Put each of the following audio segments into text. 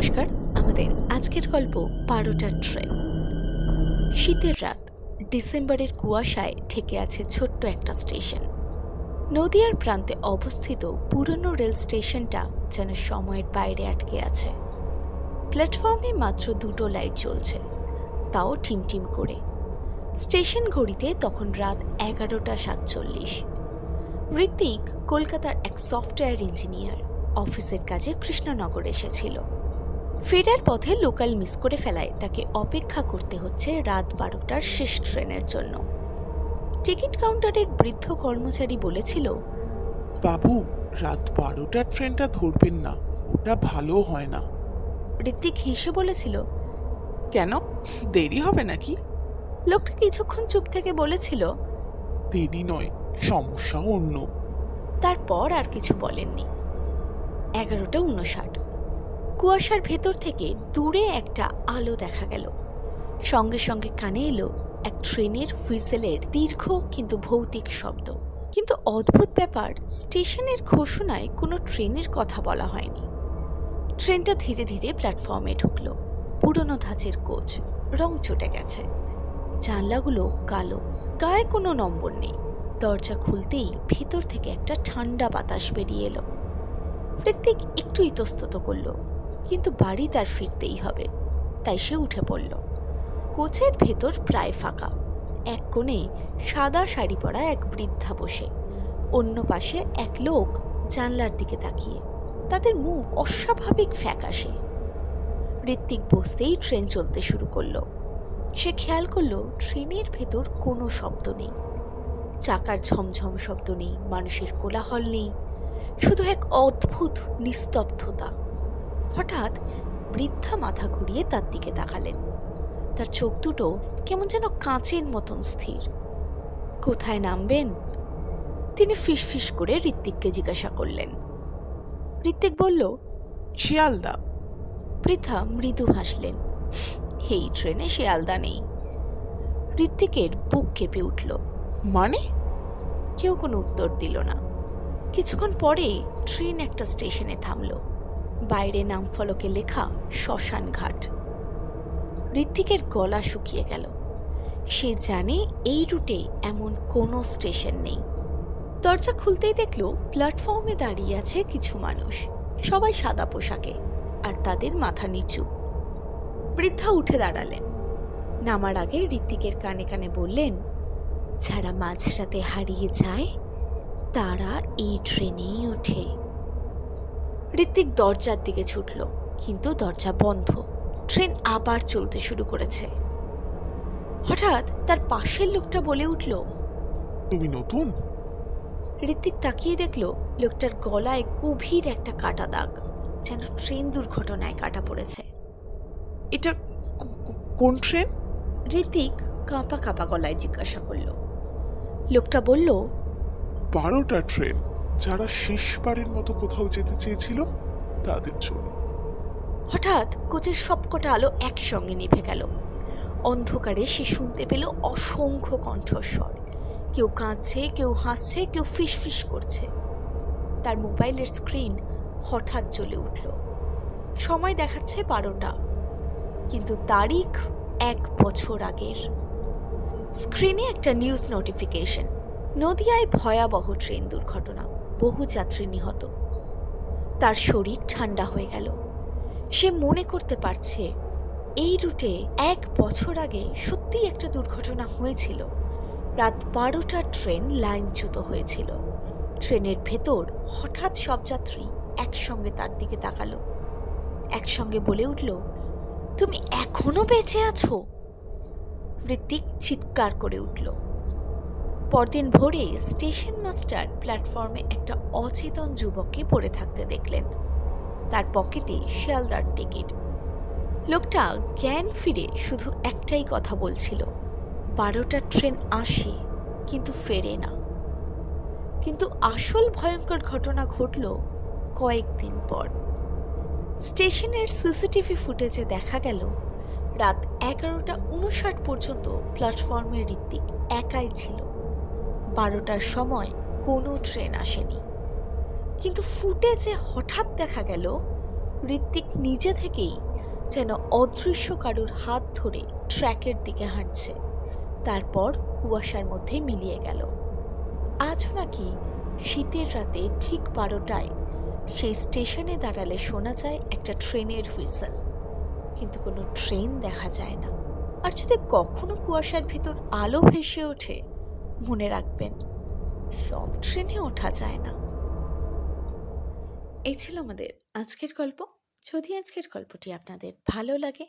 নমস্কার। আমাদের আজকের গল্প ১২টার ট্রেন। শীতের রাত, ডিসেম্বরের কুয়াশায় ঢেকে আছে ছোট্ট একটা স্টেশন। নদিয়ার প্রান্তে অবস্থিত পুরনো রেল স্টেশনটা যেন সময়ের বাইরে আটকে আছে। প্ল্যাটফর্মে মাত্র দুটো লাইট জ্বলছে, তাও টিমটিম করে। স্টেশন ঘড়িতে তখন রাত ১১:৪৭। ঋত্বিক কলকাতার এক সফটওয়্যার ইঞ্জিনিয়ার, অফিসের কাজে কৃষ্ণনগর এসেছিল। ফেরার পথে লোকাল মিস করে ফেলায় তাকে অপেক্ষা করতে হচ্ছে রাত ১২টার শেষ ট্রেনের জন্য। টিকিট কাউন্টারের বৃদ্ধ কর্মচারী বলেছিল, বাবু, রাত ১২টার ট্রেনটা ধরবেন না, ওটা ভালো হয় না। ঋত্বিক হেসে বলেছিল, কেন, দেরি হবে নাকি? লোকটা কিছুক্ষণ চুপ থেকে বলেছিল, দেরি নয়, সমস্যা অন্য। তারপর আর কিছু বলেননি। ১১:৫৯। কুয়াশার ভেতর থেকে দূরে একটা আলো দেখা গেল। সঙ্গে সঙ্গে কানে এলো এক ট্রেনের হুইসেলের দীর্ঘ কিন্তু ভৌতিক শব্দ। কিন্তু অদ্ভুত ব্যাপার, স্টেশনের ঘোষণায় কোনো ট্রেনের কথা বলা হয়নি। ট্রেনটা ধীরে ধীরে প্ল্যাটফর্মে ঢুকলো। পুরনো ধাঁচের কোচ, রং চটে গেছে, জানলাগুলো কালো, গায়ে কোনো নম্বর নেই। দরজা খুলতেই ভিতর থেকে একটা ঠান্ডা বাতাস বেরিয়ে এলো। ঋত্বিক একটু ইতস্তত করল, কিন্তু বাড়ি তার ফিরতেই হবে, তাই সে উঠে পড়ল। কোচের ভেতর প্রায় ফাঁকা। এক কোণে সাদা শাড়ি পরা এক বৃদ্ধা বসে, অন্য পাশে এক লোক জানলার দিকে তাকিয়ে। তাদের মুখ অস্বাভাবিক ফ্যাকাশে। ঋত্বিক বসতেই ট্রেন চলতে শুরু করলো। সে খেয়াল করলো ট্রেনের ভেতর কোনো শব্দ নেই, চাকার ঝমঝম শব্দ নেই, মানুষের কোলাহল নেই, শুধু এক অদ্ভুত নিস্তব্ধতা। হঠাৎ বৃদ্ধা মাথা ঘুরিয়ে তার দিকে তাকালেন। তার চোখ দুটো কেমন যেন কাঁচের মতন স্থির। কোথায় নামবেন? তিনি ফিসফিস করে ঋত্বিককে জিজ্ঞাসা করলেন। ঋত্বিক বলল, শিয়ালদা। বৃদ্ধা মৃদু হাসলেন। এই ট্রেনে শিয়ালদা নেই। ঋত্বিকের বুক কেঁপে উঠল। মানে? কেউ কোনো উত্তর দিল না। কিছুক্ষণ পরে ট্রেন একটা স্টেশনে থামল। বাইরে নাম ফলকে লেখা শ্মশান ঘাট। ঋত্বিকের গলা শুকিয়ে গেল। সে জানে এই রুটে এমন কোনো স্টেশন নেই। দরজা খুলতেই দেখল প্ল্যাটফর্মে দাঁড়িয়ে আছে কিছু মানুষ, সবাই সাদা পোশাকে, আর তাদের মাথা নিচু। বৃদ্ধা উঠে দাঁড়ালেন। নামার আগে ঋত্বিকের কানে কানে বললেন, যারা মাঝরাতে হারিয়ে যায় তারা এই ট্রেনেই ওঠে। ঋত্বিক দরজার দিকে ছুটল, কিন্তু দরজা বন্ধ। ট্রেন আবার চলতে শুরু করেছে। হঠাৎ তার পাশের লোকটা বলে উঠল, তুমি নতুন? ঋত্বিক তাকিয়ে দেখল লোকটার গলায় গভীর একটা কাটা দাগ, যেন ট্রেন দুর্ঘটনায় কাটা পড়েছে। এটা কোন ট্রেন? ঋত্বিক কাঁপা কাঁপা গলায় জিজ্ঞাসা করল। লোকটা বলল, ১২টার ট্রেন। যারা শেষবারের মতো কোথাও যেতে চেয়েছিল তাদের জন্য। হঠাৎ কোচের সবকটা আলো একসঙ্গে নিভে গেল। অন্ধকারে সে শুনতে পেল অসংখ্য কণ্ঠস্বর। কেউ কাঁদছে, কেউ হাসছে, কেউ ফিসফিস করছে। তার মোবাইলের স্ক্রিন হঠাৎ জ্বলে উঠল। সময় দেখাচ্ছে ১২টা, কিন্তু তারিখ ১ বছর আগের। স্ক্রিনে একটা নিউজ নোটিফিকেশন, নদিয়ায় ভয়াবহ ট্রেন দুর্ঘটনা, বহু যাত্রী নিহত। তার শরীর ঠান্ডা হয়ে গেল। সে মনে করতে পারছে এই রুটে ১ বছর আগে সত্যিই একটা দুর্ঘটনা হয়েছিল। রাত ১২টার ট্রেন লাইনচ্যুত হয়েছিল। ট্রেনের ভেতর হঠাৎ সব যাত্রী একসঙ্গে তার দিকে তাকালো। একসঙ্গে বলে উঠল, তুমি এখনো বেঁচে আছো? ঋত্বিক চিৎকার করে উঠল। পরদিন ভোরে স্টেশন মাস্টার প্ল্যাটফর্মে একটা অচেতন যুবককে পড়ে থাকতে দেখলেন। তার পকেটে শিয়ালদার টিকিট। লোকটা জ্ঞান ফিরে শুধু একটাই কথা বলছিল, ১২টার ট্রেন আসে কিন্তু ফেরে না। কিন্তু আসল ভয়ঙ্কর ঘটনা ঘটল কয়েকদিন পর। স্টেশনের সিসিটিভি ফুটেজে দেখা গেল রাত ১১:৫৯ পর্যন্ত প্ল্যাটফর্মে ঋত্বিক একাই ছিল। ১২টার সময় কোনো ট্রেন আসেনি। কিন্তু ফুটেজে হঠাৎ দেখা গেল ঋত্বিক নিজে থেকেই যেন অদৃশ্য কারুর হাত ধরে ট্র্যাকের দিকে হাঁটছে, তারপর কুয়াশার মধ্যে মিলিয়ে গেল। আজও নাকি শীতের রাতে ঠিক 12টায় সেই স্টেশনে দাঁড়ালে শোনা যায় একটা ট্রেনের হুইসেল, কিন্তু কোনো ট্রেন দেখা যায় না। আর যদি কখনো কুয়াশার ভেতর আলো ভেসে ওঠে, মনে রাখবেন সব ট্রেনে ওঠা যায় না। এই ছিল আমাদের আজকের গল্প। যদি আজকের গল্পটি আপনাদের ভালো লাগে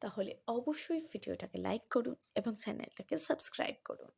তাহলে অবশ্যই ভিডিওটাকে লাইক করুন এবং চ্যানেলটাকে সাবস্ক্রাইব করুন।